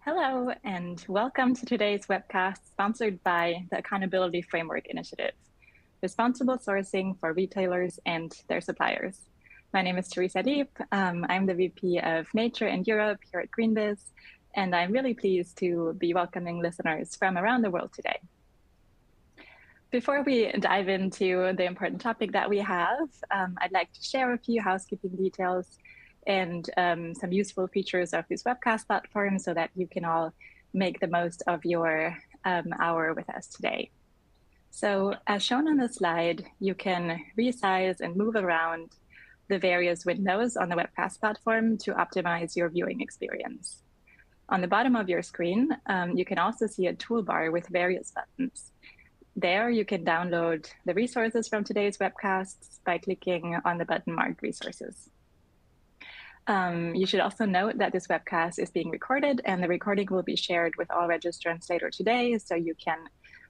Hello, and welcome to today's webcast sponsored by the Accountability Framework Initiative, Responsible Sourcing for Retailers and Their Suppliers. My name is Teresa Deep. I'm the VP of Nature and Europe here at GreenBiz, and I'm really pleased to be welcoming listeners from around the world today. Before we dive into the important topic that we have, I'd like to share a few housekeeping details and some useful features of this webcast platform so that you can all make the most of your hour with us today. So as shown on the slide, you can resize and move around the various windows on the webcast platform to optimize your viewing experience. On the bottom of your screen, you can also see a toolbar with various buttons. There, you can download the resources from today's webcasts by clicking on the button marked Resources. You should also note that this webcast is being recorded and the recording will be shared with all registrants later today, so you can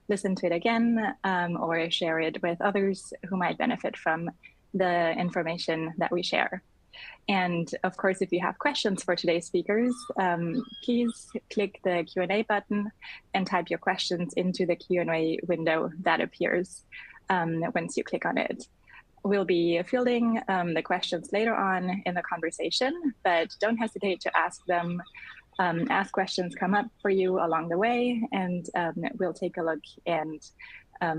listen to it again or share it with others who might benefit from the information that we share. And of course, if you have questions for today's speakers, please click the Q&A button and type your questions into the Q&A window that appears once you click on it. We'll be fielding the questions later on in the conversation, but don't hesitate to ask them as questions come up for you along the way, and we'll take a look and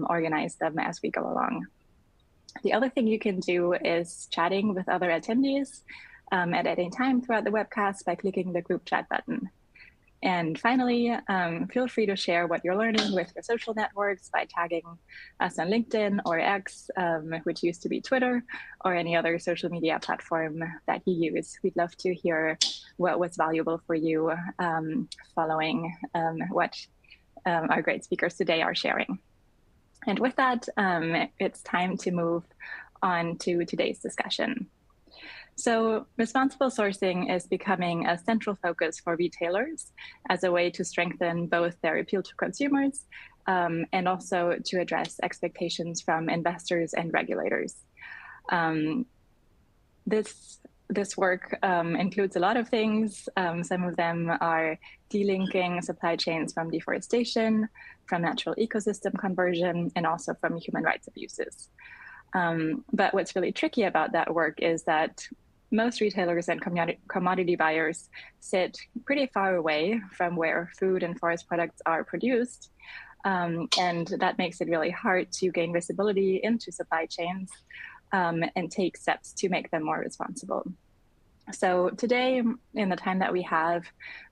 organize them as we go along. The other thing you can do is chatting with other attendees at any time throughout the webcast by clicking the group chat button. And finally, feel free to share what you're learning with your social networks by tagging us on LinkedIn or X, which used to be Twitter, or any other social media platform that you use. We'd love to hear what was valuable for you following what our great speakers today are sharing. And with that, it's time to move on to today's discussion. So responsible sourcing is becoming a central focus for retailers as a way to strengthen both their appeal to consumers and also to address expectations from investors and regulators. This work includes a lot of things. Some of them are delinking supply chains from deforestation, from natural ecosystem conversion, and also from human rights abuses. But what's really tricky about that work is that most retailers and commodity buyers sit pretty far away from where food and forest products are produced. And that makes it really hard to gain visibility into supply chains and take steps to make them more responsible. So today, in the time that we have,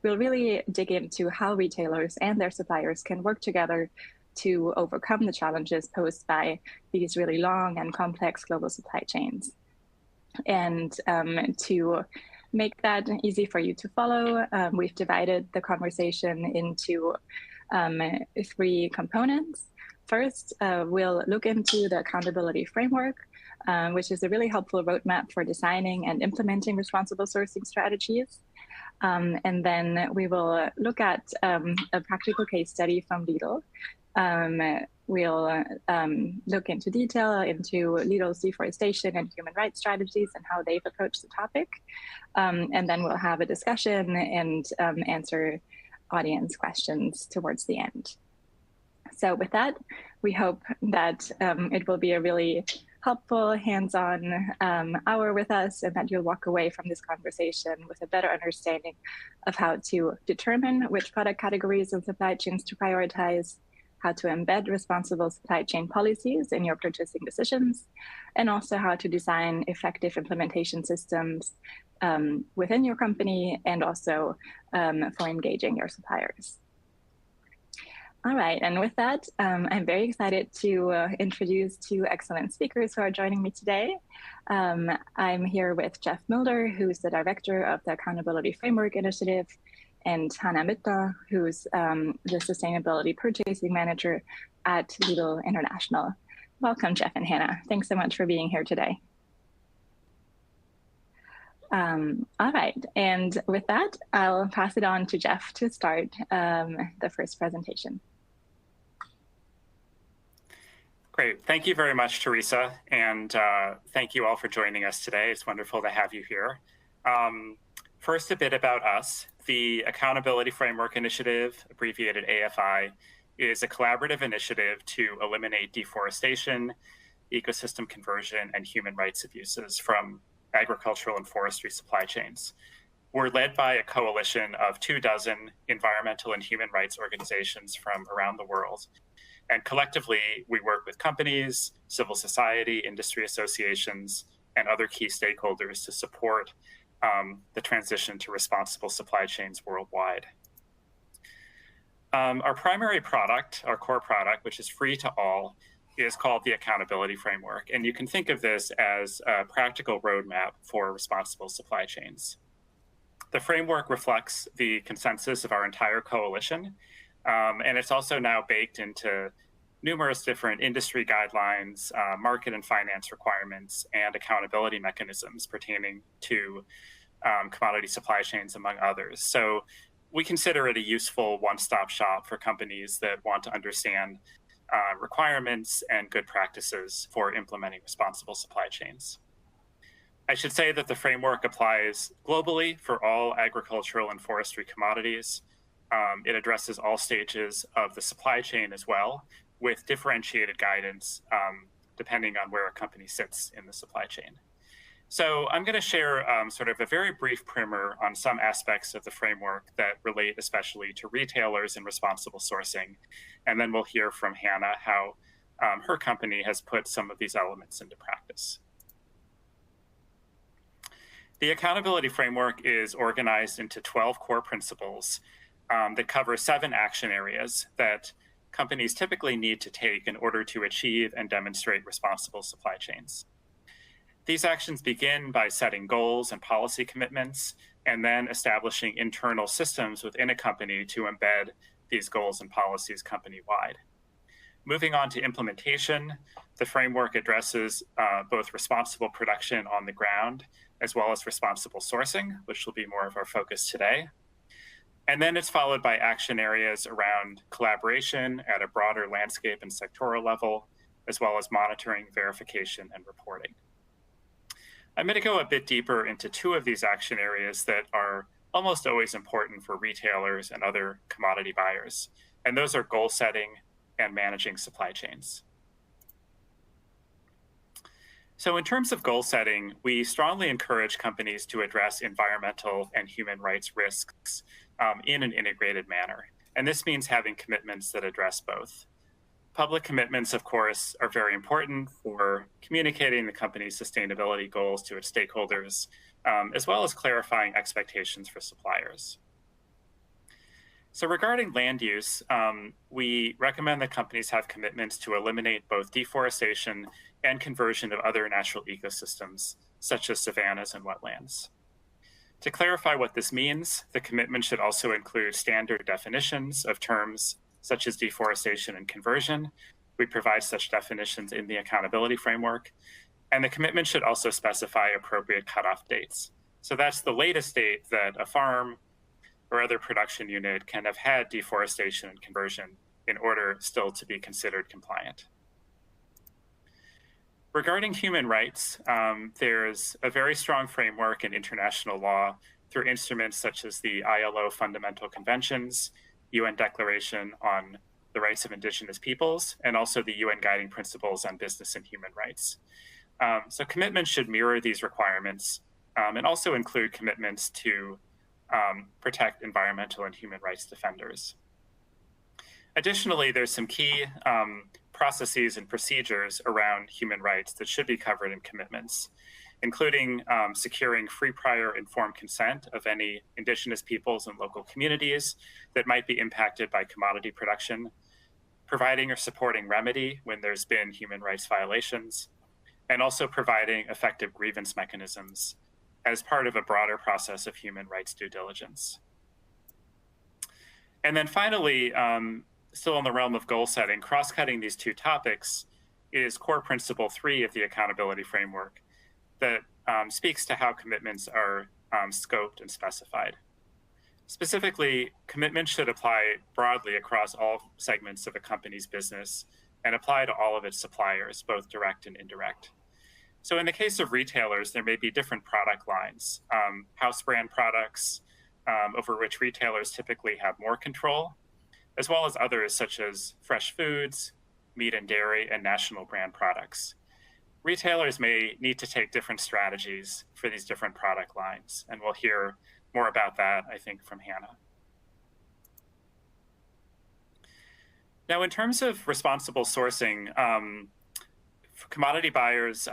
we'll really dig into how retailers and their suppliers can work together to overcome the challenges posed by these really long and complex global supply chains. And to make that easy for you to follow, we've divided the conversation into 3 components. First, we'll look into the accountability framework, which is a really helpful roadmap for designing and implementing responsible sourcing strategies. And then we will look at a practical case study from Leal. We'll look into detail into Leal's deforestation and human rights strategies and how they've approached the topic. And then we'll have a discussion and answer audience questions towards the end. So with that, we hope that it will be a really helpful hands-on hour with us and that you'll walk away from this conversation with a better understanding of how to determine which product categories and supply chains to prioritize, how to embed responsible supply chain policies in your purchasing decisions, and also how to design effective implementation systems within your company and also for engaging your suppliers. All right, and with that, I'm very excited to introduce 2 excellent speakers who are joining me today. I'm here with Jeff Mulder, who's the director of the Accountability Framework Initiative, and Hannah Mitta, who's the Sustainability Purchasing Manager at Leal International. Welcome, Jeff and Hannah. Thanks so much for being here today. All right, and with that, I'll pass it on to Jeff to start the first presentation. Great. Thank you very much, Teresa, and thank you all for joining us today. It's wonderful to have you here. First, a bit about us. The Accountability Framework Initiative, abbreviated AFI, is a collaborative initiative to eliminate deforestation, ecosystem conversion, and human rights abuses from agricultural and forestry supply chains. We're led by a coalition of 24 environmental and human rights organizations from around the world. And collectively, we work with companies, civil society, industry associations, and other key stakeholders to support the transition to responsible supply chains worldwide. Our primary product, our core product, which is free to all, is called the Accountability Framework. And you can think of this as a practical roadmap for responsible supply chains. The framework reflects the consensus of our entire coalition, and it's also now baked into numerous different industry guidelines, market and finance requirements, and accountability mechanisms pertaining to commodity supply chains, among others. So we consider it a useful one-stop shop for companies that want to understand requirements and good practices for implementing responsible supply chains. I should say that the framework applies globally for all agricultural and forestry commodities. It addresses all stages of the supply chain as well, with differentiated guidance depending on where a company sits in the supply chain. So I'm going to share sort of a very brief primer on some aspects of the framework that relate especially to retailers and responsible sourcing. And then we'll hear from Hannah how her company has put some of these elements into practice. The accountability framework is organized into 12 core principles that cover 7 action areas that companies typically need to take in order to achieve and demonstrate responsible supply chains. These actions begin by setting goals and policy commitments, and then establishing internal systems within a company to embed these goals and policies company-wide. Moving on to implementation, the framework addresses both responsible production on the ground as well as responsible sourcing, which will be more of our focus today. And then it's followed by action areas around collaboration at a broader landscape and sectoral level, as well as monitoring, verification, and reporting. I'm going to go a bit deeper into 2 of these action areas that are almost always important for retailers and other commodity buyers, and those are goal setting and managing supply chains. So in terms of goal setting, we strongly encourage companies to address environmental and human rights risks in an integrated manner. And this means having commitments that address both. Public commitments, of course, are very important for communicating the company's sustainability goals to its stakeholders, as well as clarifying expectations for suppliers. So regarding land use, we recommend that companies have commitments to eliminate both deforestation and conversion of other natural ecosystems, such as savannas and wetlands. To clarify what this means, the commitment should also include standard definitions of terms such as deforestation and conversion. We provide such definitions in the accountability framework. And the commitment should also specify appropriate cutoff dates. So that's the latest date that a farm or other production unit can have had deforestation and conversion in order still to be considered compliant. Regarding human rights, there's a very strong framework in international law through instruments such as the ILO Fundamental Conventions, UN Declaration on the Rights of Indigenous Peoples, and also the UN Guiding Principles on Business and Human Rights. So commitments should mirror these requirements and also include commitments to protect environmental and human rights defenders. Additionally, there's some key processes and procedures around human rights that should be covered in commitments, including securing free, prior, informed consent of any indigenous peoples and local communities that might be impacted by commodity production, providing or supporting remedy when there's been human rights violations, and also providing effective grievance mechanisms as part of a broader process of human rights due diligence. And then finally, still in the realm of goal setting, cross-cutting these 2 topics is core principle 3 of the accountability framework that speaks to how commitments are scoped and specified. Specifically, commitments should apply broadly across all segments of a company's business and apply to all of its suppliers, both direct and indirect. So in the case of retailers, there may be different product lines, house brand products over which retailers typically have more control, as well as others such as fresh foods, meat and dairy, and national brand products. Retailers may need to take different strategies for these different product lines, and we'll hear more about that, I think, from Hannah. Now, in terms of responsible sourcing, commodity buyers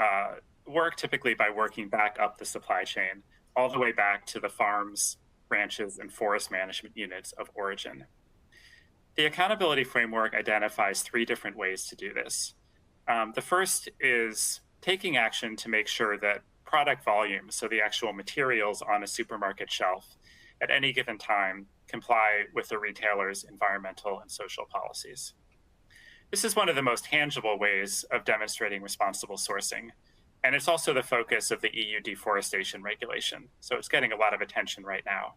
work typically by working back up the supply chain, all the way back to the farms, ranches, and forest management units of origin. The accountability framework identifies 3 different ways to do this. The first is taking action to make sure that product volume, so the actual materials on a supermarket shelf, at any given time comply with the retailer's environmental and social policies. This is one of the most tangible ways of demonstrating responsible sourcing, and it's also the focus of the EU deforestation regulation, so it's getting a lot of attention right now.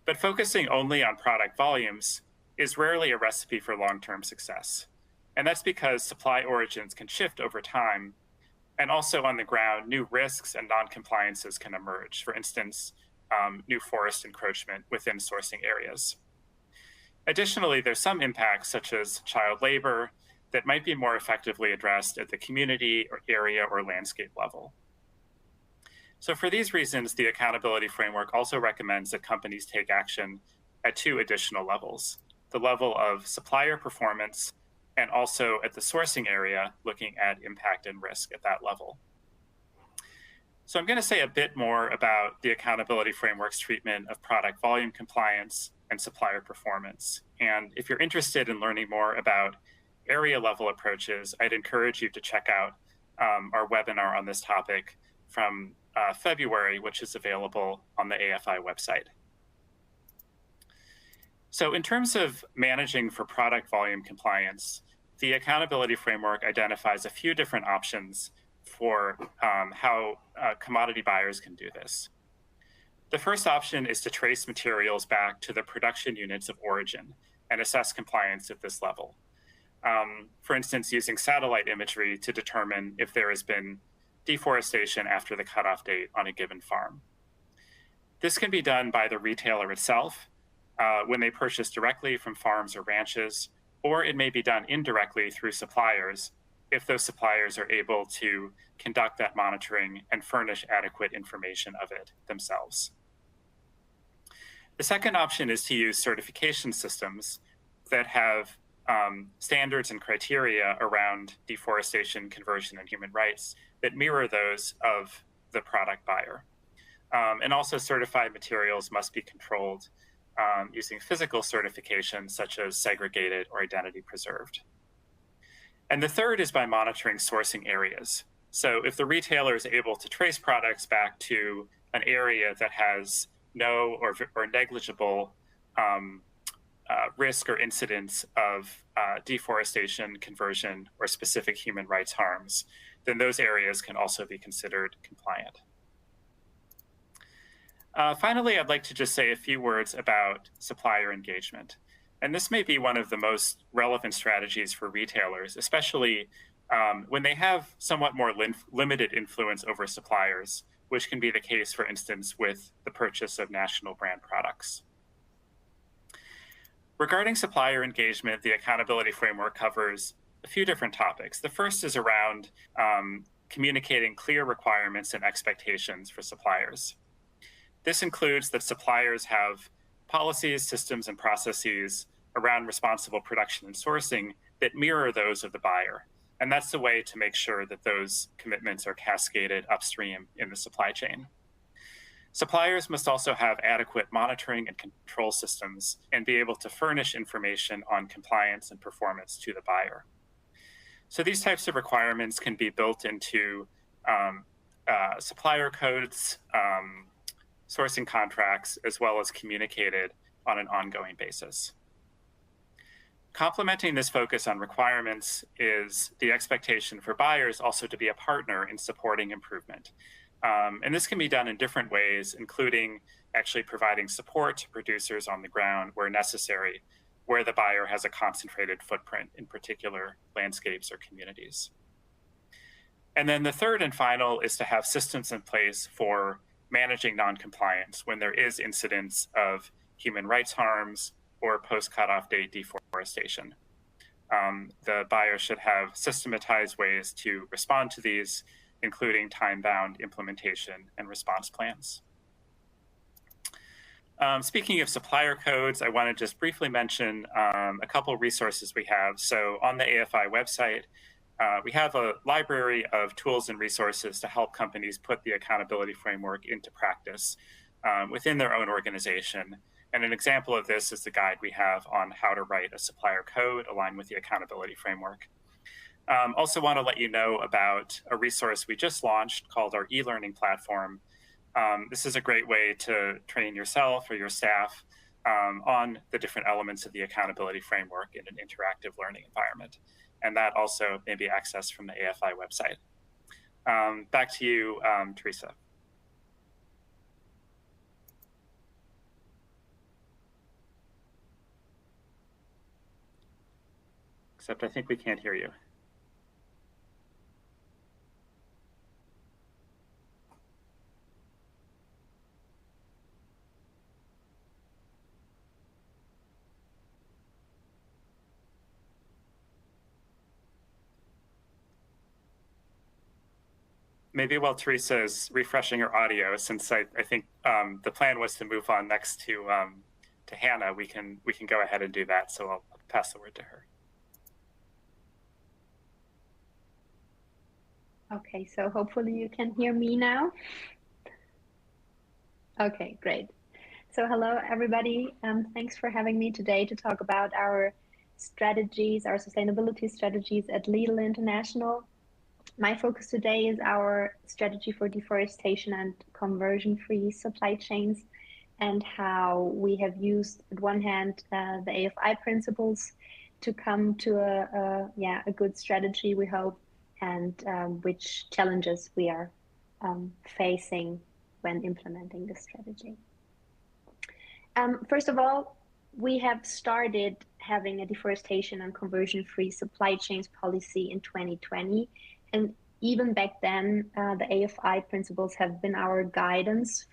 But focusing only on product volumes is rarely a recipe for long-term success, and that's because supply origins can shift over time, and also on the ground, new risks and non-compliances can emerge. For instance, new forest encroachment within sourcing areas. Additionally, there's some impacts such as child labor that might be more effectively addressed at the community or area or landscape level. So for these reasons, the accountability framework also recommends that companies take action at 2 additional levels: the level of supplier performance and also at the sourcing area, looking at impact and risk at that level. So I'm going to say a bit more about the accountability framework's treatment of product volume compliance and supplier performance. And if you're interested in learning more about area level approaches, I'd encourage you to check out our webinar on this topic from February, which is available on the AFI website. So in terms of managing for product volume compliance, the accountability framework identifies a few different options for how commodity buyers can do this. The first option is to trace materials back to the production units of origin and assess compliance at this level. For instance, using satellite imagery to determine if there has been deforestation after the cutoff date on a given farm. This can be done by the retailer itself when they purchase directly from farms or ranches, or it may be done indirectly through suppliers if those suppliers are able to conduct that monitoring and furnish adequate information of it themselves. The second option is to use certification systems that have standards and criteria around deforestation, conversion, and human rights that mirror those of the product buyer. And also certified materials must be controlled using physical certifications such as segregated or identity preserved. And the third is by monitoring sourcing areas. So if the retailer is able to trace products back to an area that has no or negligible risk or incidence of deforestation, conversion, or specific human rights harms, then those areas can also be considered compliant. Finally, I'd like to just say a few words about supplier engagement. And this may be one of the most relevant strategies for retailers, especially when they have somewhat more limited influence over suppliers, which can be the case, for instance, with the purchase of national brand products. Regarding supplier engagement, the accountability framework covers a few different topics. The first is around communicating clear requirements and expectations for suppliers. This includes that suppliers have policies, systems, and processes around responsible production and sourcing that mirror those of the buyer. And that's the way to make sure that those commitments are cascaded upstream in the supply chain. Suppliers must also have adequate monitoring and control systems and be able to furnish information on compliance and performance to the buyer. So these types of requirements can be built into supplier codes, sourcing contracts, as well as communicated on an ongoing basis. Complementing this focus on requirements is the expectation for buyers also to be a partner in supporting improvement. And this can be done in different ways, including actually providing support to producers on the ground where necessary, where the buyer has a concentrated footprint in particular landscapes or communities. And then the third and final is to have systems in place for managing noncompliance when there is incidence of human rights harms or post-cutoff date deforestation. The buyer should have systematized ways to respond to these, including time-bound implementation and response plans. Speaking of supplier codes, I want to just briefly mention a couple resources we have. So on the AFI website, we have a library of tools and resources to help companies put the accountability framework into practice within their own organization. And an example of this is the guide we have on how to write a supplier code aligned with the accountability framework. Also want to let you know about a resource we just launched called our e-learning platform. This is a great way to train yourself or your staff on the different elements of the accountability framework in an interactive learning environment. And that also may be accessed from the AFI website. Back to you, Teresa. Except I think we can't hear you. Maybe while Teresa is refreshing her audio, since I think the plan was to move on next to Hannah, we can go ahead and do that. So I'll pass the word to her. Okay, so hopefully you can hear me now. Okay, great. So hello, everybody. Thanks for having me today to talk about our strategies, our sustainability strategies at Leal International. My focus today is our strategy for deforestation and conversion-free supply chains, and how we have used, at one hand, the AFI principles to come to a good strategy, we hope, and which challenges we are facing when implementing this strategy. First of all, we have started having a deforestation and conversion-free supply chains policy in 2020. And even back then, the AFI principles have been our guidance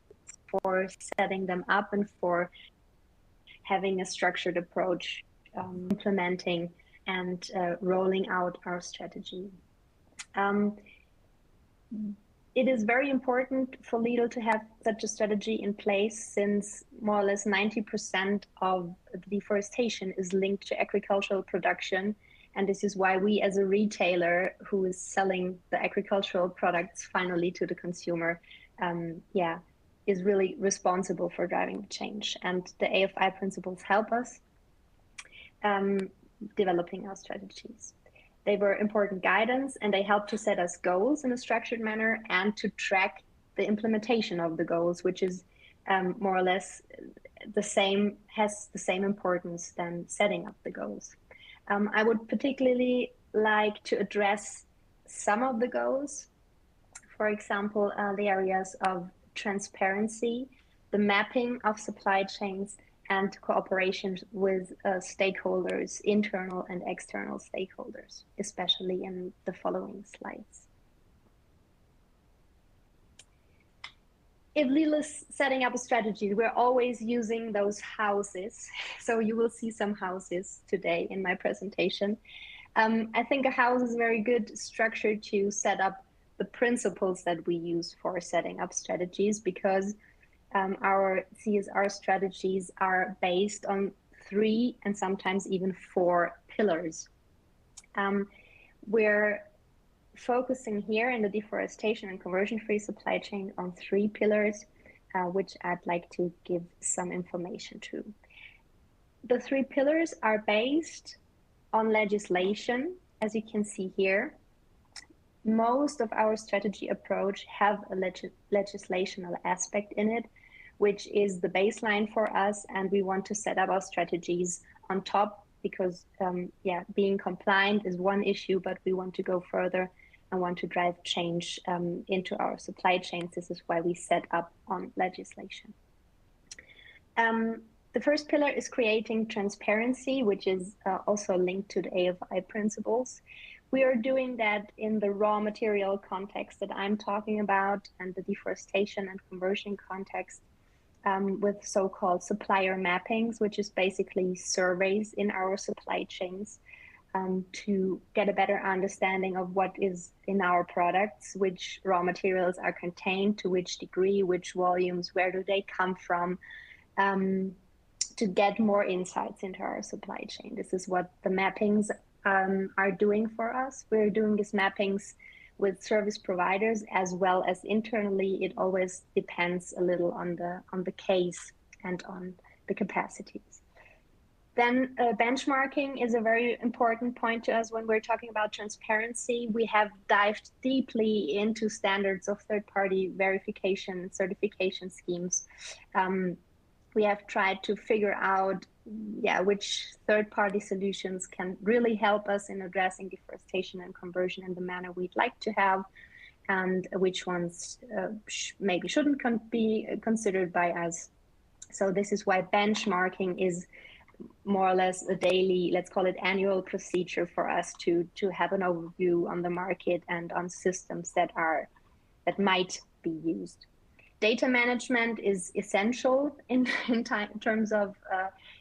for setting them up and for having a structured approach, implementing and rolling out our strategy. It is very important for Leal to have such a strategy in place, since more or less 90% of deforestation is linked to agricultural production. And this is why we, as a retailer who is selling the agricultural products finally to the consumer, is really responsible for driving the change. And the AFI principles help us developing our strategies. They were important guidance, and they help to set us goals in a structured manner and to track the implementation of the goals, which is more or less has the same importance than setting up the goals. I would particularly like to address some of the goals. For example, the areas of transparency, the mapping of supply chains, and cooperation with stakeholders, internal and external stakeholders, especially in the following slides. If Leal is setting up a strategy, we're always using those houses. So you will see some houses today in my presentation. I think a house is a very good structure to set up the principles that we use for setting up strategies, because our CSR strategies are based on 3 and sometimes even 4 pillars. We're focusing here in the deforestation and conversion-free supply chain on 3 pillars, which I'd like to give some information to. The 3 pillars are based on legislation, as you can see here. Most of our strategy approach have a legislational aspect in it, which is the baseline for us, and we want to set up our strategies on top, because being compliant is one issue, but we want to go further and want to drive change into our supply chains. This is why we set up on legislation. The first pillar is creating transparency, which is also linked to the AFI principles. We are doing that in the raw material context that I'm talking about and the deforestation and conversion context, with so-called supplier mappings, which is basically surveys in our supply chains, to get a better understanding of what is in our products, which raw materials are contained, to which degree, which volumes, where do they come from, to get more insights into our supply chain. This is what the mappings are doing for us. We're doing these mappings with service providers as well as internally. It always depends a little on the case and on the capacities. Then benchmarking is a very important point to us when we're talking about transparency. We have dived deeply into standards of third-party verification, certification schemes. We have tried to figure out which third-party solutions can really help us in addressing deforestation and conversion in the manner we'd like to have, and which ones maybe shouldn't be considered by us. So this is why benchmarking is more or less a daily, let's call it annual procedure for us to have an overview on the market and on systems that might be used. Data management is essential in terms of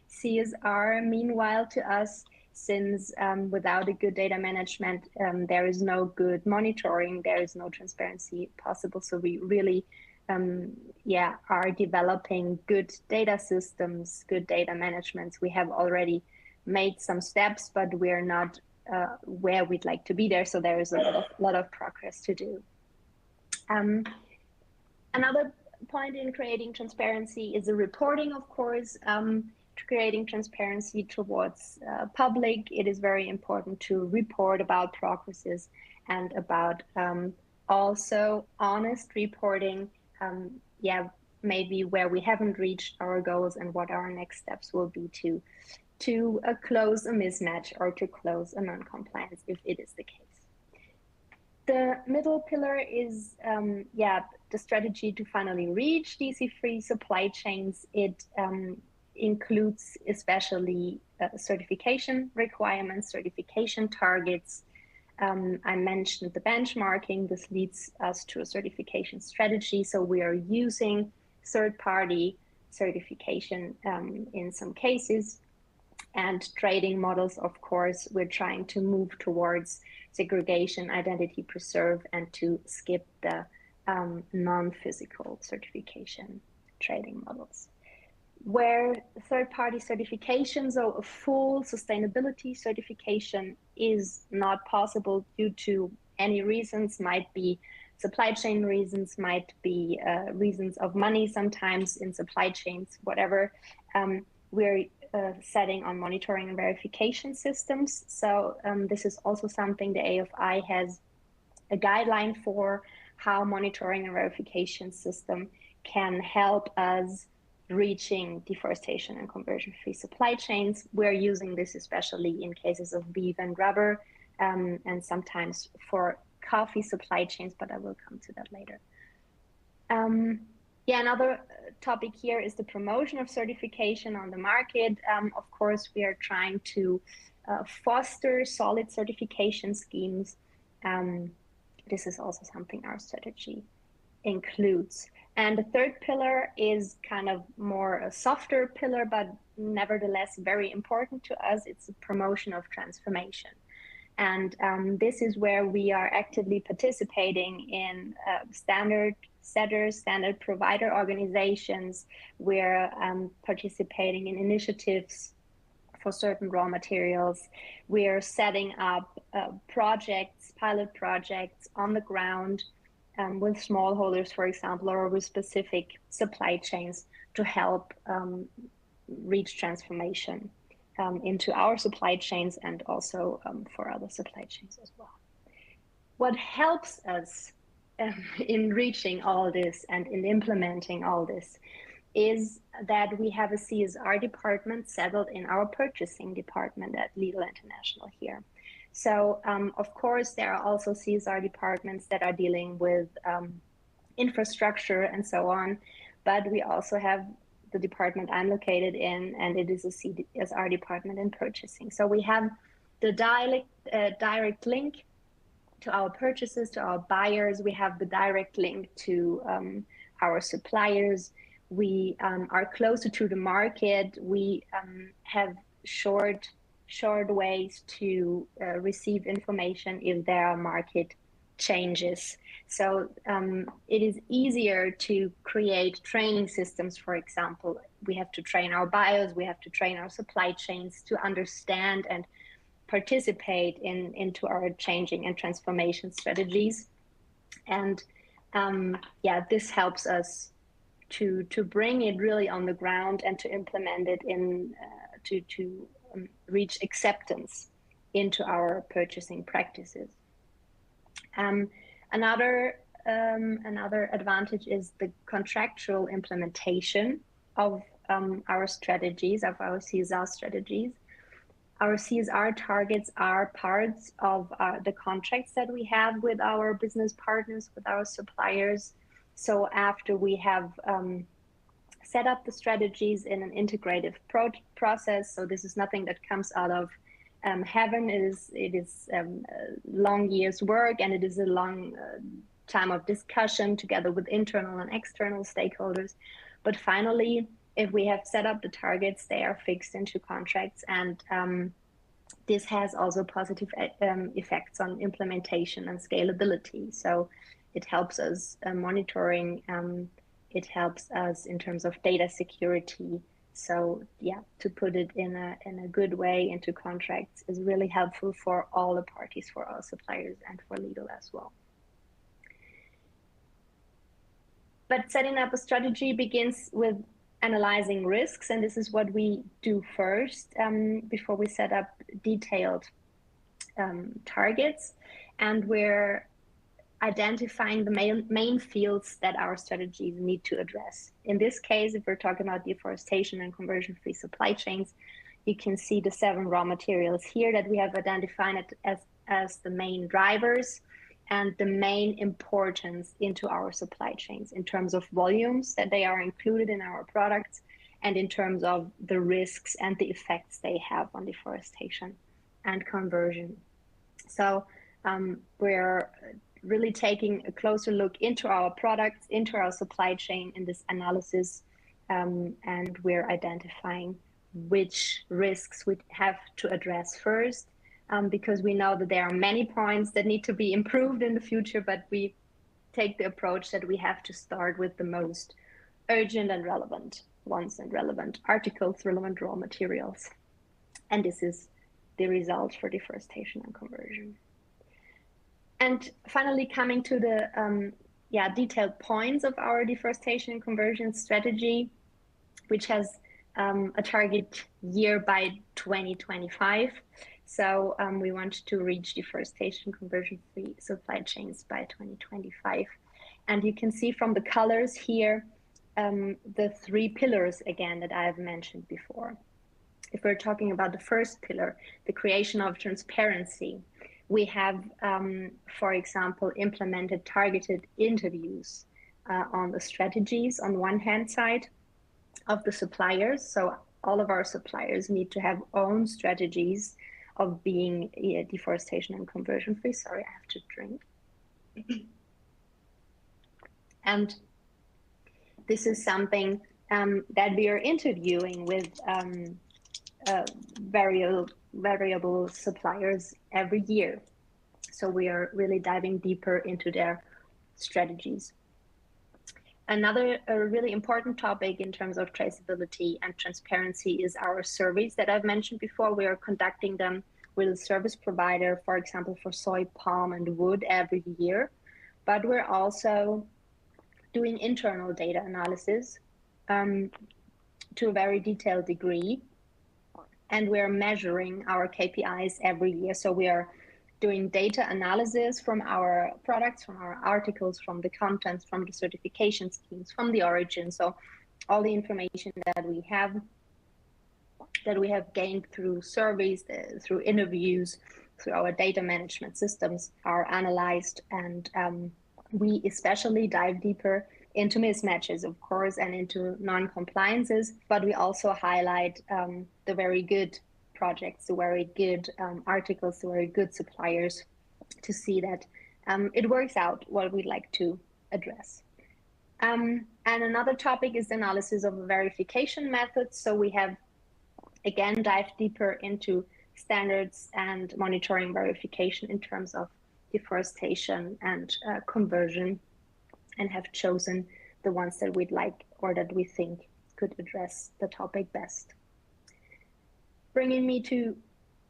CSR, meanwhile, to us, since without a good data management, there is no good monitoring, there is no transparency possible. So we really are developing good data systems, good data managements. We have already made some steps, but we're not where we'd like to be there. So there is a lot of progress to do. Another point in creating transparency is the reporting, of course. Creating transparency towards public, it is very important to report about progresses and about also honest reporting. Maybe where we haven't reached our goals and what our next steps will be to close a mismatch or to close a non-compliance if it is the case. The middle pillar is the strategy to finally reach DC-free supply chains. It includes especially certification requirements, certification targets. I mentioned the benchmarking. This leads us to a certification strategy. So we are using third-party certification in some cases, and trading models, of course. We're trying to move towards segregation, identity preserve, and to skip the non-physical certification trading models. Where third-party certification, so a full sustainability certification, is not possible due to any reasons, might be supply chain reasons, might be reasons of money sometimes in supply chains, whatever, we're setting on monitoring and verification systems. So this is also something the AFI has a guideline for, how monitoring and verification system can help us reaching deforestation and conversion-free supply chains. We're using this especially in cases of beef and rubber, and sometimes for coffee supply chains, but I will come to that later. Another topic here is the promotion of certification on the market. Of course, we are trying to foster solid certification schemes. This is also something our strategy includes. And the third pillar is kind of more a softer pillar, but nevertheless very important to us. It's the promotion of transformation. And this is where we are actively participating in standard setters, standard provider organizations. We're participating in initiatives for certain raw materials. We're setting up projects, pilot projects on the ground with smallholders, for example, or with specific supply chains to help reach transformation into our supply chains and also for other supply chains as well. What helps us in reaching all this and in implementing all this is that we have a CSR department settled in our purchasing department at Leal International here. So, of course, there are also CSR departments that are dealing with infrastructure and so on, but we also have the department I'm located in, and it is a CSR department in purchasing. So we have the direct link to our purchases, to our buyers. We have the direct link to our suppliers. We are closer to the market. We have short ways to receive information if there are market changes. So it is easier to create training systems. For example, we have to train our buyers, we have to train our supply chains to understand and participate into our changing and transformation strategies. And this helps us to bring it really on the ground and to implement it in to reach acceptance into our purchasing practices. Another advantage is the contractual implementation of our strategies, of our CSR strategies. Our CSR targets are parts of the contracts that we have with our business partners, with our suppliers. So after we have set up the strategies in an integrative process, so this is nothing that comes out of heaven. It is long years work, and it is a long time of discussion together with internal and external stakeholders. But finally, if we have set up the targets, they are fixed into contracts, and this has also positive effects on implementation and scalability. So it helps us monitoring, it helps us in terms of data security. So yeah, to put it in a good way into contracts is really helpful for all the parties, for our suppliers and for Leal as well. But setting up a strategy begins with analyzing risks, and this is what we do first before we set up detailed targets. And we're identifying the main fields that our strategies need to address. In this case, if we're talking about deforestation and conversion-free supply chains, you can see the 7 raw materials here that we have identified as the main drivers and the main importance into our supply chains in terms of volumes that they are included in our products, and in terms of the risks and the effects they have on deforestation and conversion. So we're really taking a closer look into our products, into our supply chain in this analysis, and we're identifying which risks we have to address first, because we know that there are many points that need to be improved in the future, but we take the approach that we have to start with the most urgent and relevant ones, and relevant articles, relevant raw materials. And this is the result for deforestation and conversion. And finally, coming to the detailed points of our deforestation and conversion strategy, which has a target year by 2025. So we want to reach deforestation conversion-free supply chains by 2025. And you can see from the colors here, the 3 pillars again that I have mentioned before. If we're talking about the first pillar, the creation of transparency, we have, for example, implemented targeted interviews on the strategies on one hand side of the suppliers. So all of our suppliers need to have own strategies of being deforestation and conversion free. Sorry, I have to drink. And this is something that we are interviewing with variable suppliers every year. So we are really diving deeper into their strategies. Another really important topic in terms of traceability and transparency is our surveys that I've mentioned before. We are conducting them with a service provider, for example, for soy, palm, and wood every year. But we're also doing internal data analysis to a very detailed degree. And we're measuring our KPIs every year. So we are doing data analysis from our products, from our articles, from the contents, from the certification schemes, from the origin. So all the information that we have gained through surveys, through interviews, through our data management systems are analyzed. And we especially dive deeper into mismatches, of course, and into non-compliances, but we also highlight the very good projects, to very good articles, to very good suppliers, to see that it works out what we'd like to address. And another topic is the analysis of verification methods. So we have, again, dived deeper into standards and monitoring verification in terms of deforestation and conversion, and have chosen the ones that we'd like or that we think could address the topic best. Bringing me to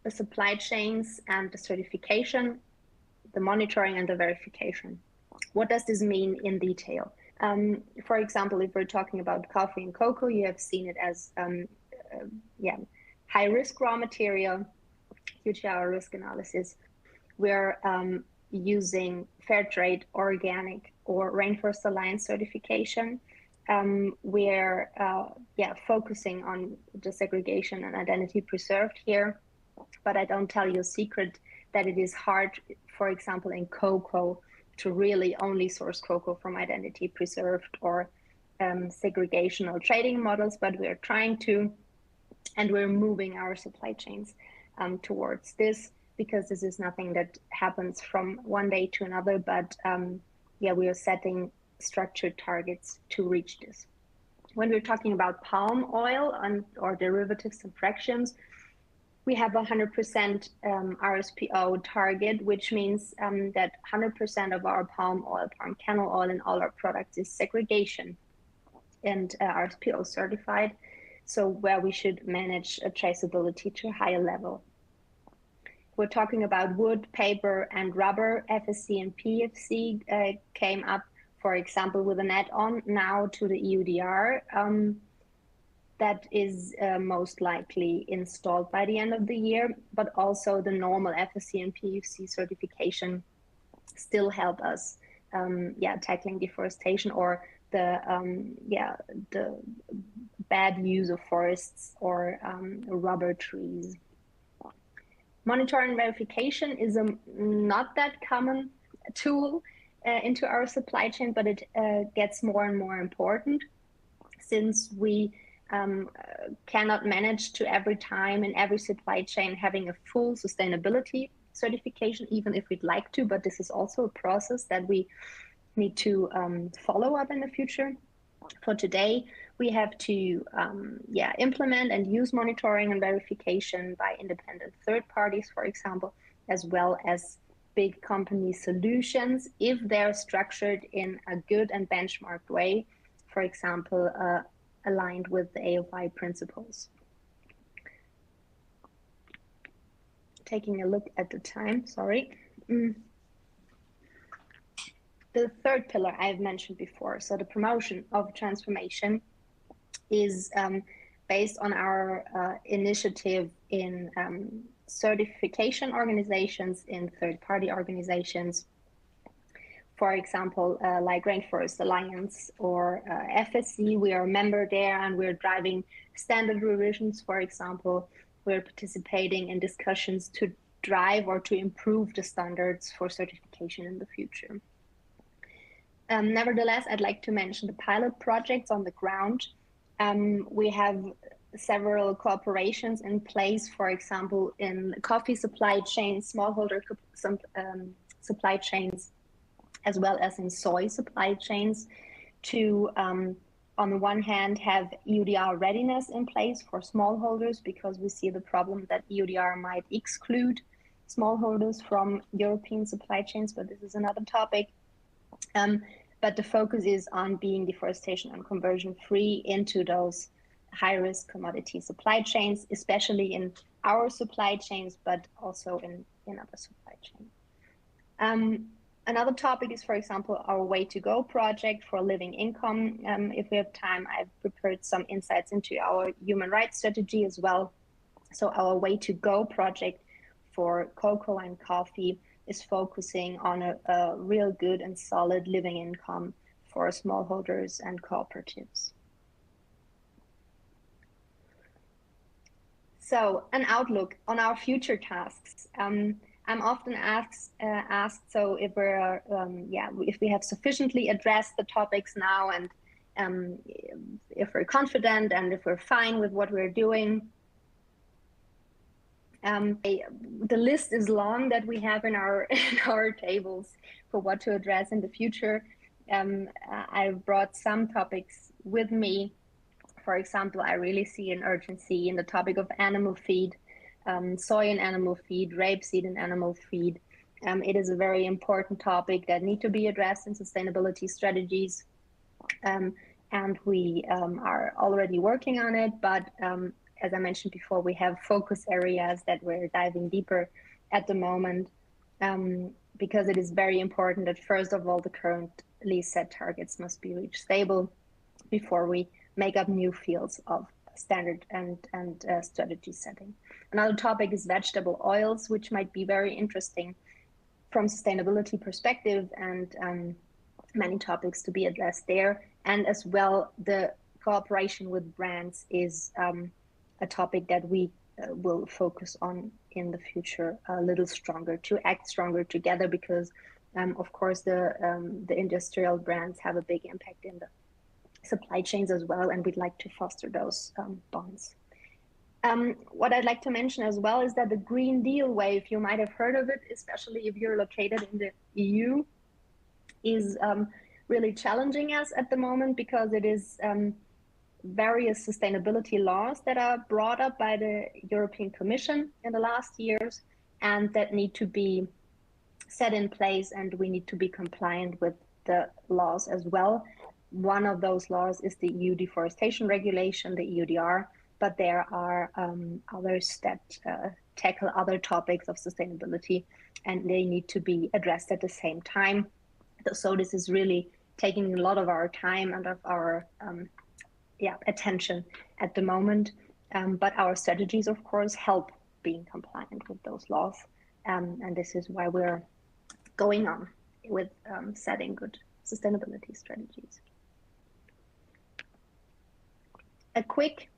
the supply chains and the certification, the monitoring and the verification. What does this mean in detail? For example, if we're talking about coffee and cocoa, you have seen it as high risk raw material due to our risk analysis. We're using fair trade, organic, or Rainforest Alliance certification. We're focusing on the segregation and identity preserved here, but I don't tell you a secret that it is hard, for example, in cocoa, to really only source cocoa from identity preserved or segregational trading models, but we're trying to, and we're moving our supply chains towards this, because this is nothing that happens from one day to another, but we are setting structured targets to reach this. When we're talking about palm oil or derivatives and fractions, we have 100% RSPO target, which means that 100% of our palm oil, palm kernel oil, and all our products is segregation and RSPO certified. So where we should manage a traceability to a higher level. We're talking about wood, paper, and rubber. FSC and PFC came up, for example, with an add-on now to the EUDR. That is most likely installed by the end of the year, but also the normal FSC and PFC certification still help us, tackling deforestation or the bad use of forests or rubber trees. Monitoring verification is a not that common tool into our supply chain, but it gets more and more important, since we cannot manage to every time in every supply chain having a full sustainability certification, even if we'd like to, but this is also a process that we need to follow up in the future. For today, we have to implement and use monitoring and verification by independent third parties, for example, as well as big company solutions, if they're structured in a good and benchmarked way, for example, aligned with the AOI principles. Taking a look at the time, sorry. The third pillar I've mentioned before, so the promotion of transformation, is based on our initiative in certification organizations, in third-party organizations, for example, like Rainforest Alliance or FSC. We are a member there, and we're driving standard revisions, for example. We're participating in discussions to drive or to improve the standards for certification in the future. Nevertheless, I'd like to mention the pilot projects on the ground. We have several cooperations in place, for example, in coffee supply chains, smallholder supply chains, as well as in soy supply chains, to, on the one hand, have EUDR readiness in place for smallholders, because we see the problem that EUDR might exclude smallholders from European supply chains, but this is another topic. But the focus is on being deforestation and conversion free into those high-risk commodity supply chains, especially in our supply chains, but also in other supply chains. Another topic is, for example, our Way to Go project for living income. If we have time, I've prepared some insights into our human rights strategy as well. So our Way to Go project for cocoa and coffee is focusing on a real good and solid living income for smallholders and cooperatives. So an outlook on our future tasks. I'm often asked, so if we're, if we have sufficiently addressed the topics now, and if we're confident and if we're fine with what we're doing. The list is long that we have in our tables for what to address in the future. I've brought some topics with me. For example, I really see an urgency in the topic of animal feed, soy in animal feed, rapeseed in animal feed. It is a very important topic that need to be addressed in sustainability strategies. And we are already working on it, but as I mentioned before, we have focus areas that we're diving deeper at the moment, because it is very important that first of all, the currently set targets must be reached stable before we make up new fields of standard and strategy setting. Another topic is vegetable oils, which might be very interesting from sustainability perspective, and many topics to be addressed there. And as well, the cooperation with brands is a topic that we will focus on in the future a little stronger, to act stronger together, because of course the industrial brands have a big impact in the supply chains as well, and we'd like to foster those bonds. What I'd like to mention as well is that the Green Deal wave, you might have heard of it, especially if you're located in the EU, is really challenging us at the moment, because it is various sustainability laws that are brought up by the European Commission in the last years, and that need to be set in place, and we need to be compliant with the laws as well. One of those laws is the EU deforestation regulation, the EUDR, but there are others that tackle other topics of sustainability, and they need to be addressed at the same time. So this is really taking a lot of our time and of our attention at the moment. But our strategies, of course, help being compliant with those laws. And this is why we're going on with setting good sustainability strategies. A quick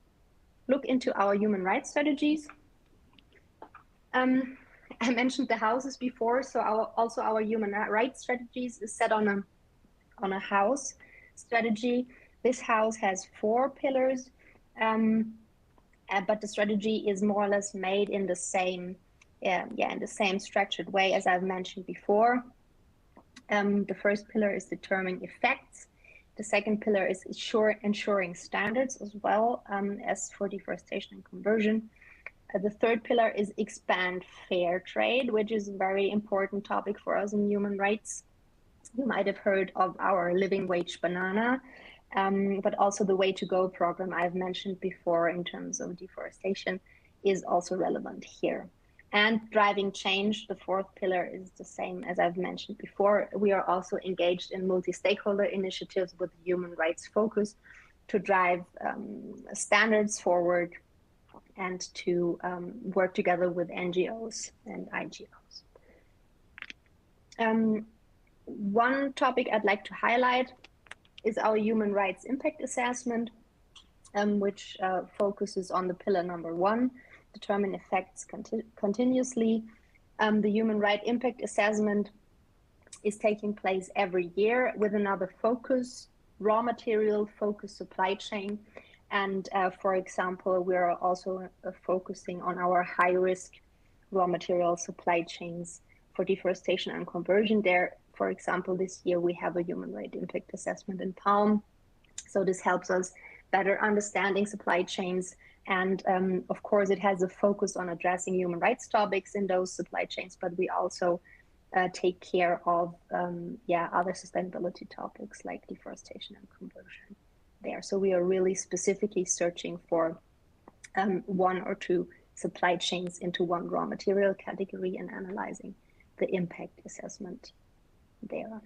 look into our human rights strategies. I mentioned the houses before, so our human rights strategies is set on a house strategy. This house has 4 pillars, but the strategy is more or less made in the same, in the same structured way as I've mentioned before. The first pillar is determining effects. The second pillar is ensuring standards as well as for deforestation and conversion. The third pillar is expand fair trade, which is a very important topic for us in human rights. You might have heard of our living wage banana, but also the Way to Go program I've mentioned before in terms of deforestation is also relevant here. And driving change, the fourth pillar, is the same as I've mentioned before. We are also engaged in multi-stakeholder initiatives with human rights focus to drive standards forward and to work together with NGOs and IGOs. One topic I'd like to highlight is our human rights impact assessment, which focuses on the pillar number 1, determine effects continuously. The human right impact assessment is taking place every year with another focus, raw material focus, supply chain. And for example, we are also focusing on our high risk raw material supply chains for deforestation and conversion. There, for example, this year we have a human right impact assessment in palm. So this helps us better understanding supply chains. And of course, it has a focus on addressing human rights topics in those supply chains, but we also take care of other sustainability topics like deforestation and conversion there. So we are really specifically searching for 1 or 2 supply chains into one raw material category and analyzing the impact assessment there.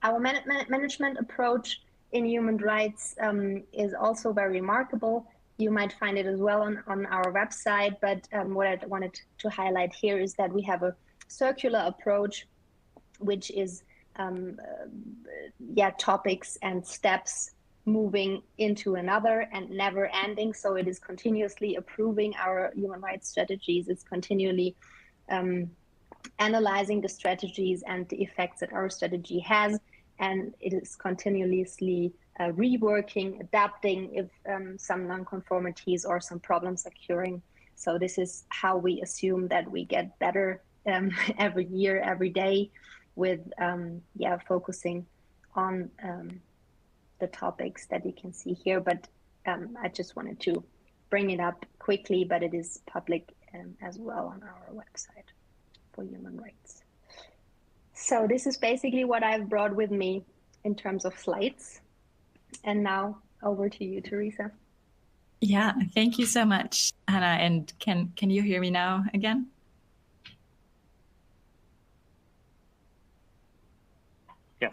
Our management approach in human rights is also very remarkable. You might find it as well on our website, but what I wanted to highlight here is that we have a circular approach, which is topics and steps moving into another and never ending. So it is continuously improving our human rights strategies. It's continually analyzing the strategies and the effects that our strategy has. And it is continuously reworking, adapting if some non-conformities or some problems are occurring. So this is how we assume that we get better every year, every day, with focusing on the topics that you can see here. But I just wanted to bring it up quickly, but it is public as well on our website for human rights. So this is basically what I've brought with me in terms of slides. And now over to you, Teresa. Yeah, thank you so much, Hannah. And can you hear me now again? Yes.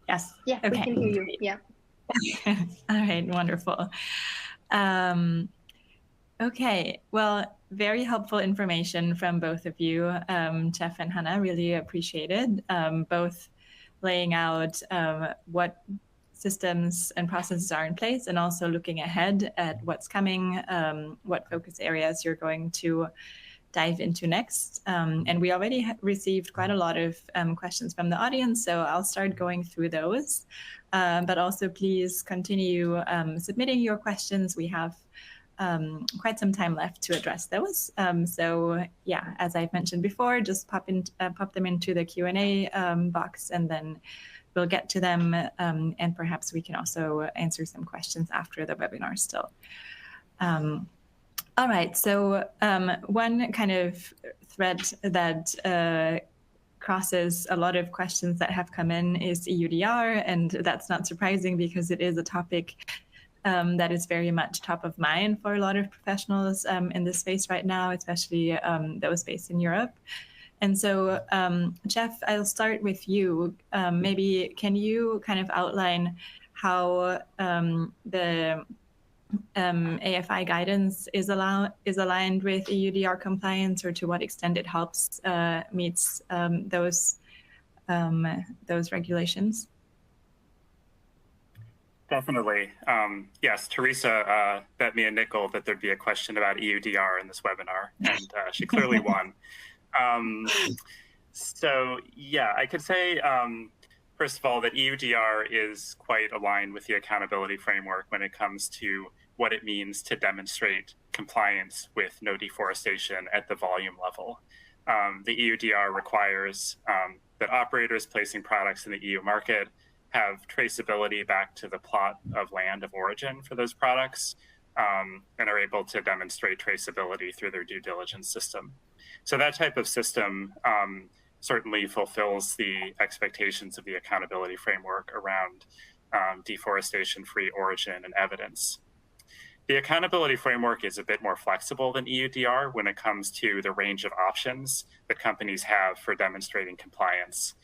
Yes. Yeah, okay. We can hear you. Yeah. All right, wonderful. Okay, well, very helpful information from both of you, Jeff and Hannah. Really appreciated both laying out what systems and processes are in place, and also looking ahead at what's coming, what focus areas you're going to dive into next. And we already received quite a lot of questions from the audience, so I'll start going through those. But also please continue submitting your questions. We have quite some time left to address those. So yeah, as I've mentioned before, just pop them into the Q&A box, and then we'll get to them, and perhaps we can also answer some questions after the webinar still. All right, so one kind of thread that crosses a lot of questions that have come in is EUDR, and that's not surprising because it is a topic that is very much top of mind for a lot of professionals in this space right now, especially those based in Europe. And so, Jeff, I'll start with you. Maybe can you kind of outline how the AFI guidance is aligned with EUDR compliance, or to what extent it helps meets those regulations? Definitely. Yes, Teresa bet me a nickel that there'd be a question about EUDR in this webinar, and she clearly won. So yeah, I could say, first of all, that EUDR is quite aligned with the accountability framework when it comes to what it means to demonstrate compliance with no deforestation at the volume level. The EUDR requires that operators placing products in the EU market have traceability back to the plot of land of origin for those products, and are able to demonstrate traceability through their due diligence system. So that type of system certainly fulfills the expectations of the accountability framework around deforestation-free origin and evidence. The accountability framework is a bit more flexible than EUDR when it comes to the range of options that companies have for demonstrating compliance.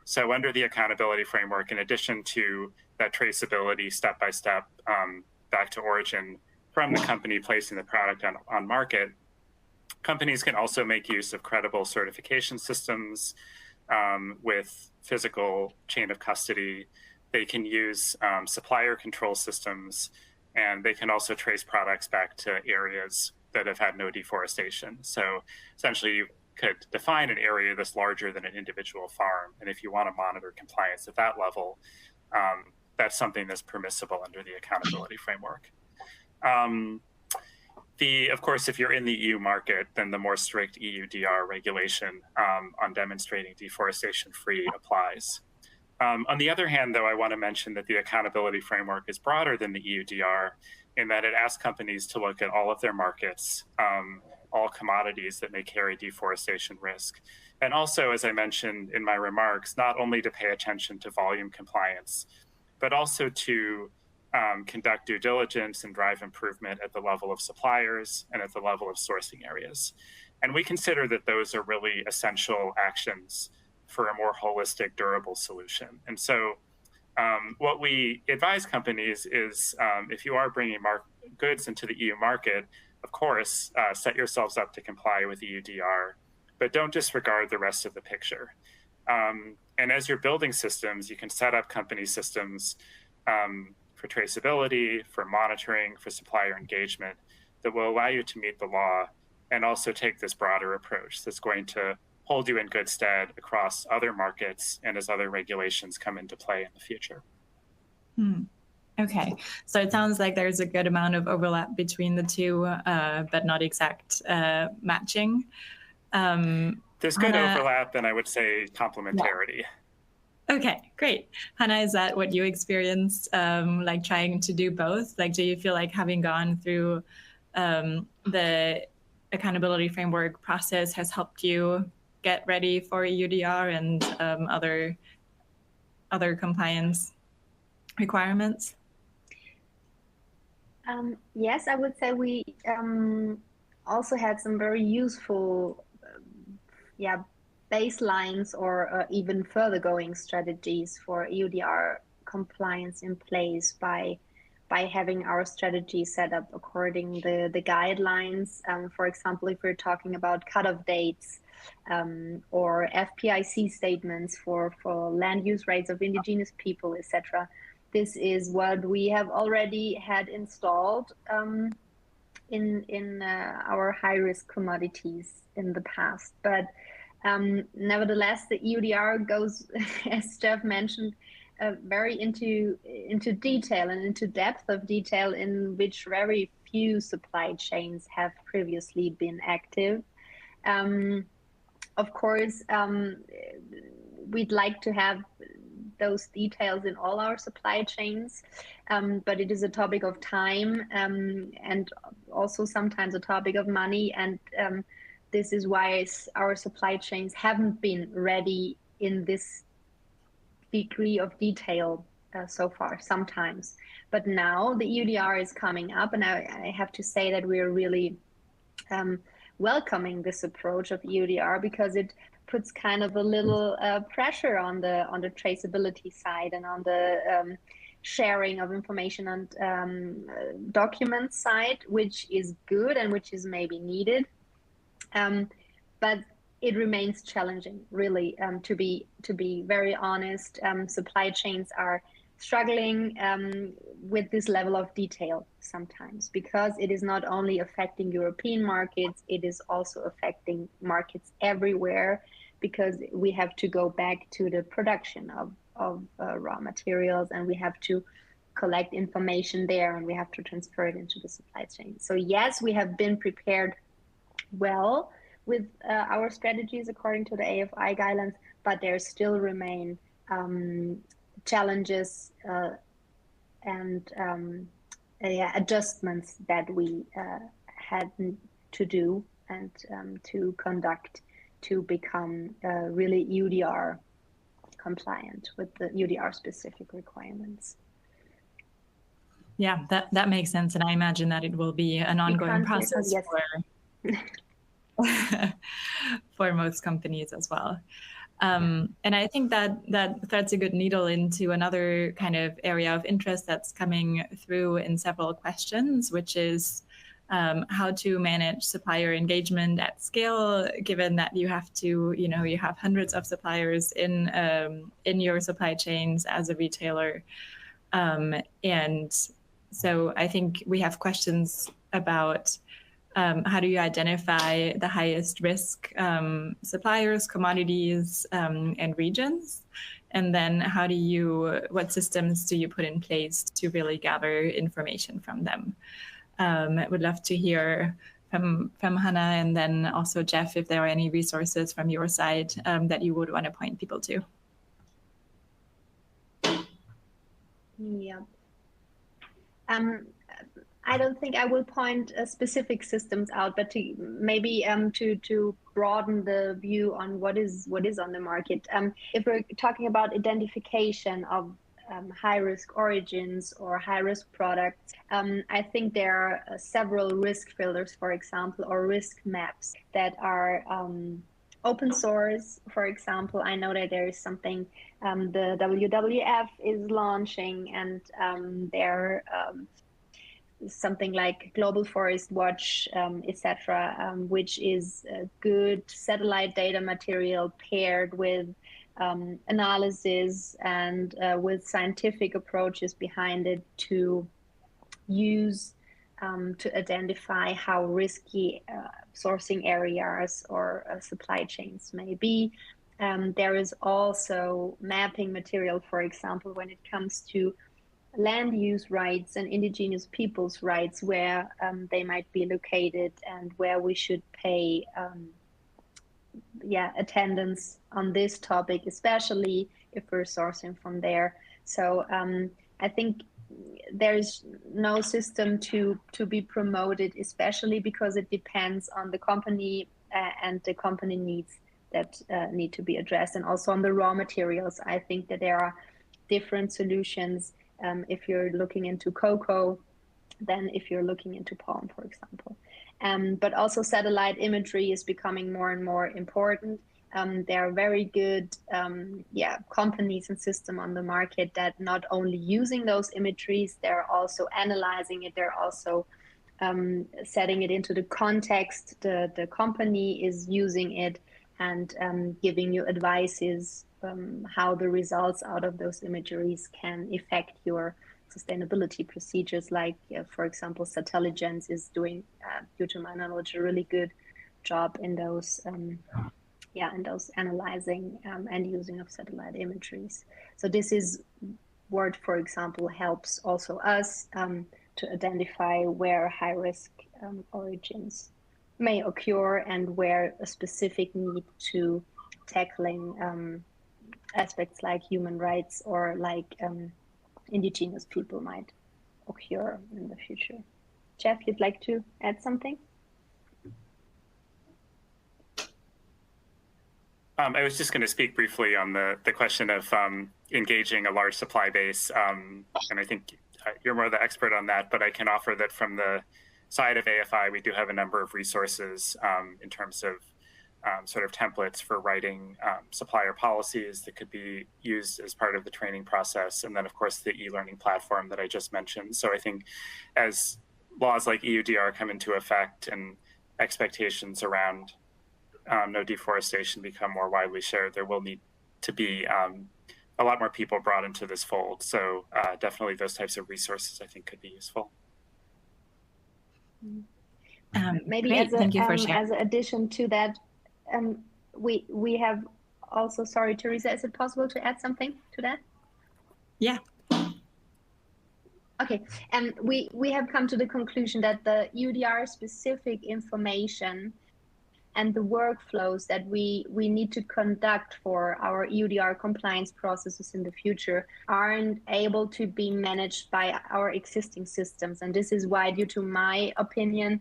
So under the accountability framework, in addition to that traceability step-by-step back to origin from the company placing the product on market, companies can also make use of credible certification systems with physical chain of custody. They can use supplier control systems, and they can also trace products back to areas that have had no deforestation. So essentially, you could define an area that's larger than an individual farm. And if you want to monitor compliance at that level, that's something that's permissible under the accountability framework. Of course, if you're in the EU market, then the more strict EUDR regulation on demonstrating deforestation-free applies. On the other hand, though, I want to mention that the accountability framework is broader than the EUDR in that it asks companies to look at all of their markets, all commodities that may carry deforestation risk. And also, as I mentioned in my remarks, not only to pay attention to volume compliance, but also to conduct due diligence and drive improvement at the level of suppliers and at the level of sourcing areas. And we consider that those are really essential actions for a more holistic, durable solution. And so what we advise companies is if you are bringing goods into the EU market, of course, set yourselves up to comply with EUDR, but don't disregard the rest of the picture. And as you're building systems, you can set up company systems for traceability, for monitoring, for supplier engagement that will allow you to meet the law and also take this broader approach that's going to hold you in good stead across other markets and as other regulations come into play in the future. Okay, so it sounds like there's a good amount of overlap between the two, but not exact matching. There's good overlap, and I would say complementarity. Yeah. Okay, great. Hannah, is that what you experienced, like trying to do both? Like, do you feel like having gone through the accountability framework process has helped you get ready for EUDR and other compliance requirements? Yes, I would say we also had some very useful baselines or even further going strategies for EUDR compliance in place by having our strategy set up according the guidelines. For example, if we're talking about cutoff dates or FPIC statements for land use rates of indigenous people, etc. This is what we have already had installed in our high-risk commodities in the past. But nevertheless, the EUDR goes, as Jeff mentioned, very into detail and into depth of detail in which very few supply chains have previously been active. Of course, we'd like to have those details in all our supply chains, but it is a topic of time and also sometimes a topic of money. And this is why our supply chains haven't been ready in this degree of detail so far sometimes. But now the EUDR is coming up, and I have to say that we're really welcoming this approach of EUDR because it puts kind of a little pressure on the traceability side and on the sharing of information and documents side, which is good and which is maybe needed. But it remains challenging, really, to be very honest. Supply chains are struggling with this level of detail sometimes because it is not only affecting European markets, it is also affecting markets everywhere because we have to go back to the production of raw materials and we have to collect information there and we have to transfer it into the supply chain. So yes, we have been prepared well with our strategies according to the AFI guidelines, but there still remain challenges and adjustments that we had to do and to conduct to become really EUDR compliant with the EUDR specific requirements. Yeah, that makes sense. And I imagine that it will be an ongoing process for most companies as well. And I think that threads a good needle into another kind of area of interest that's coming through in several questions, which is how to manage supplier engagement at scale, given that you have to, you have hundreds of suppliers in your supply chains as a retailer. And so I think we have questions about how do you identify the highest risk suppliers, commodities, and regions? And then what systems do you put in place to really gather information from them? I would love to hear from Hannah and then also Jeff, if there are any resources from your side that you would want to point people to. Yeah. I don't think I will point specific systems out, but to maybe to broaden the view on what is on the market. If we're talking about identification of high-risk origins or high-risk products, I think there are several risk filters, for example, or risk maps that are open source. For example, I know that there is something the WWF is launching, and they're something like Global Forest Watch, etc., which is good satellite data material paired with analysis and with scientific approaches behind it to use to identify how risky sourcing areas or supply chains may be. There is also mapping material, for example, when it comes to land use rights and indigenous peoples' rights, where they might be located and where we should pay attendance on this topic, especially if we're sourcing from there. So I think there's no system to be promoted, especially because it depends on the company and the company needs that need to be addressed. And also on the raw materials, I think that there are different solutions if you're looking into cocoa than if you're looking into palm, for example. But also satellite imagery is becoming more and more important. There are very good companies and systems on the market that not only using those imageries, they're also analyzing it, they're also setting it into the context the company is using it, and giving you advices how the results out of those imageries can affect your sustainability procedures. Like, for example, Satelligence is doing, due to my knowledge, a really good job in those analyzing and using of satellite imageries. So this is what, for example, helps also us to identify where high-risk origins may occur and where a specific need to tackling aspects like human rights or like indigenous people might occur in the future. Jeff, you'd like to add something? I was just going to speak briefly on the question of engaging a large supply base. And I think you're more the expert on that, but I can offer that from the side of AFI, we do have a number of resources in terms of sort of templates for writing supplier policies that could be used as part of the training process. And then, of course, the e-learning platform that I just mentioned. So I think as laws like EUDR come into effect and expectations around no deforestation become more widely shared, there will need to be a lot more people brought into this fold. So definitely those types of resources, I think, could be useful. Maybe great. As an addition to that, we have also, sorry, Teresa, is it possible to add something to that? Yeah. Okay, and we have come to the conclusion that the EUDR specific information and the workflows that we need to conduct for our EUDR compliance processes in the future aren't able to be managed by our existing systems. And this is why, due to my opinion,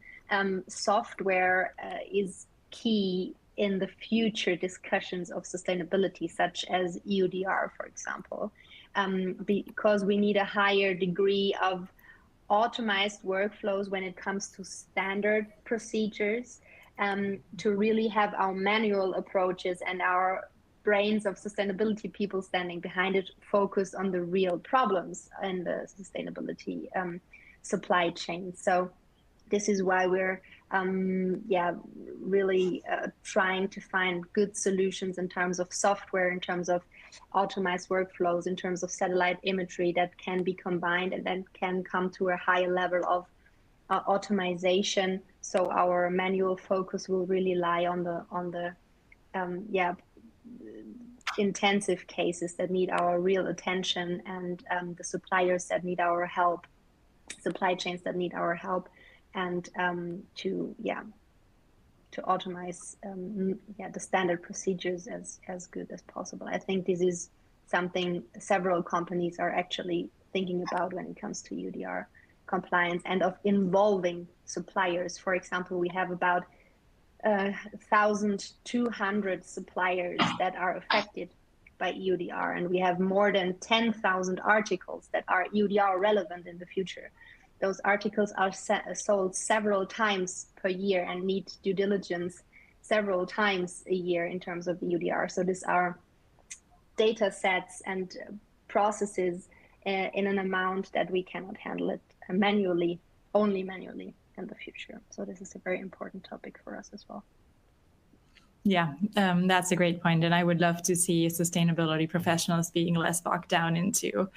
software is key in the future discussions of sustainability, such as EUDR, for example, because we need a higher degree of automized workflows when it comes to standard procedures, to really have our manual approaches and our brains of sustainability people standing behind it focus on the real problems in the sustainability supply chain. So this is why we're really trying to find good solutions in terms of software, in terms of optimized workflows, in terms of satellite imagery that can be combined and then can come to a higher level of automation. So our manual focus will really lie on the intensive cases that need our real attention, and the suppliers that need our help, supply chains that need our help, and to automate the standard procedures as good as possible. I think this is something several companies are actually thinking about when it comes to EUDR compliance and of involving suppliers. For example, we have about 1,200 suppliers that are affected by EUDR, and we have more than 10,000 articles that are EUDR relevant in the future. Those articles are sold several times per year and need due diligence several times a year in terms of the EUDR. So these are data sets and processes in an amount that we cannot handle it manually, only manually in the future. So this is a very important topic for us as well. Yeah, that's a great point. And I would love to see sustainability professionals being less bogged down into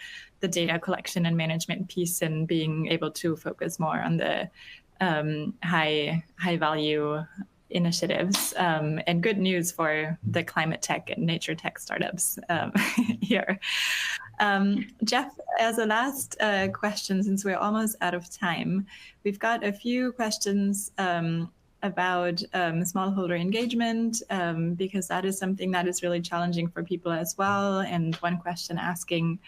the data collection and management piece and being able to focus more on the high value initiatives, and good news for the climate tech and nature tech startups here. Jeff, as a last question, since we're almost out of time, we've got a few questions about smallholder engagement, because that is something that is really challenging for people as well. And one question asking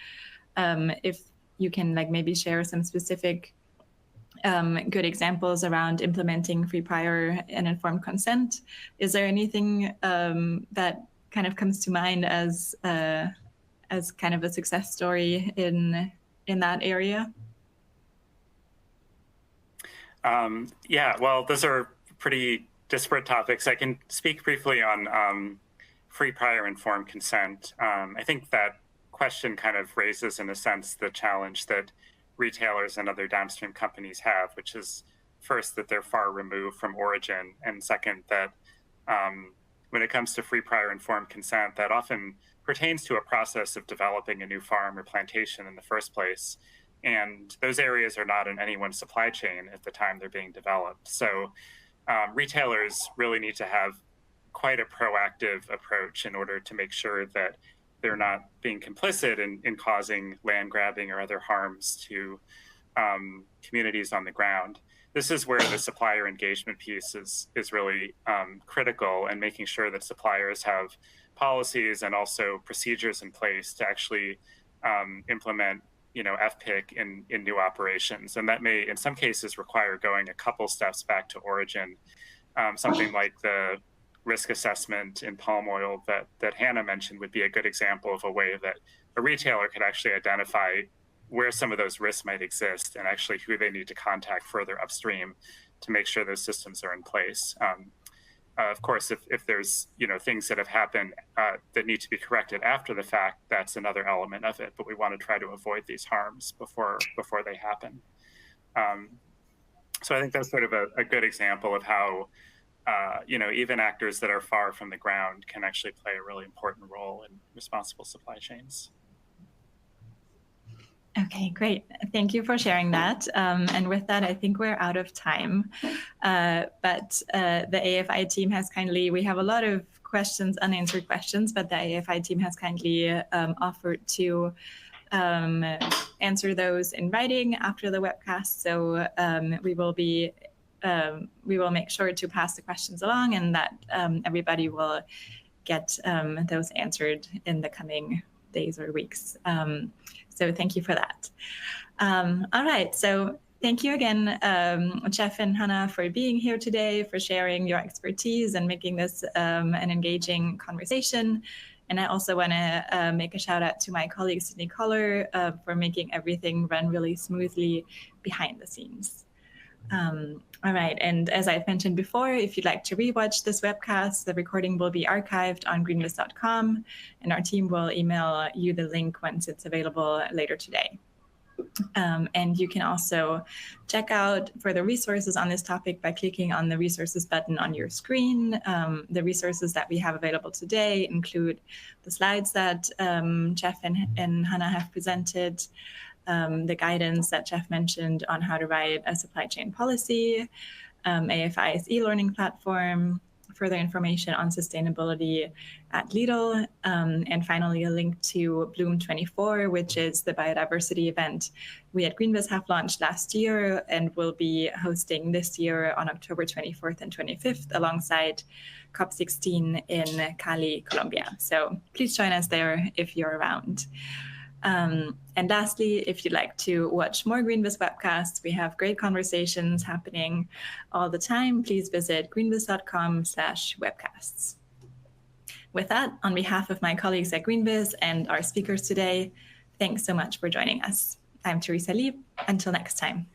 if you can maybe share some specific good examples around implementing free, prior, and informed consent. Is there anything that kind of comes to mind as kind of a success story in that area? Yeah, well, those are pretty disparate topics. I can speak briefly on free, prior, informed consent. I think that question kind of raises, in a sense, the challenge that retailers and other downstream companies have, which is first that they're far removed from origin, and second that when it comes to free, prior, informed consent, that often pertains to a process of developing a new farm or plantation in the first place. And those areas are not in anyone's supply chain at the time they're being developed. So retailers really need to have quite a proactive approach in order to make sure that they're not being complicit in causing land grabbing or other harms to communities on the ground. This is where the supplier engagement piece is really critical, and making sure that suppliers have policies and also procedures in place to actually implement FPIC in new operations. And that may, in some cases, require going a couple steps back to origin. Something like the risk assessment in palm oil that Hannah mentioned would be a good example of a way that a retailer could actually identify where some of those risks might exist, and actually who they need to contact further upstream to make sure those systems are in place. Of course, if there's things that have happened that need to be corrected after the fact, that's another element of it. But we want to try to avoid these harms before they happen. So I think that's sort of a good example of how even actors that are far from the ground can actually play a really important role in responsible supply chains. Okay, great. Thank you for sharing that. And with that, I think we're out of time. But the AFI team has kindly, we have a lot of questions, unanswered questions, but the AFI team has kindly offered to answer those in writing after the webcast. So we will make sure to pass the questions along, and that everybody will get those answered in the coming days or weeks. So thank you for that. All right, so thank you again, Jeff and Hannah, for being here today, for sharing your expertise and making this an engaging conversation. And I also want to make a shout out to my colleague, Sydney Koller, for making everything run really smoothly behind the scenes. All right, and as I've mentioned before, if you'd like to rewatch this webcast, the recording will be archived on greenbiz.com, and our team will email you the link once it's available later today. And you can also check out further resources on this topic by clicking on the resources button on your screen. The resources that we have available today include the slides that Jeff and Hannah have presented, the guidance that Jeff mentioned on how to write a supply chain policy, AFI's e-learning platform, further information on sustainability at Leal, and finally a link to Bloom 24, which is the biodiversity event we at GreenBiz have launched last year and will be hosting this year on October 24th and 25th alongside COP16 in Cali, Colombia. So please join us there if you're around. And lastly, if you'd like to watch more GreenBiz webcasts, we have great conversations happening all the time. Please visit greenbiz.com/webcasts. With that, on behalf of my colleagues at GreenBiz and our speakers today, thanks so much for joining us. I'm Teresa Leal. Until next time.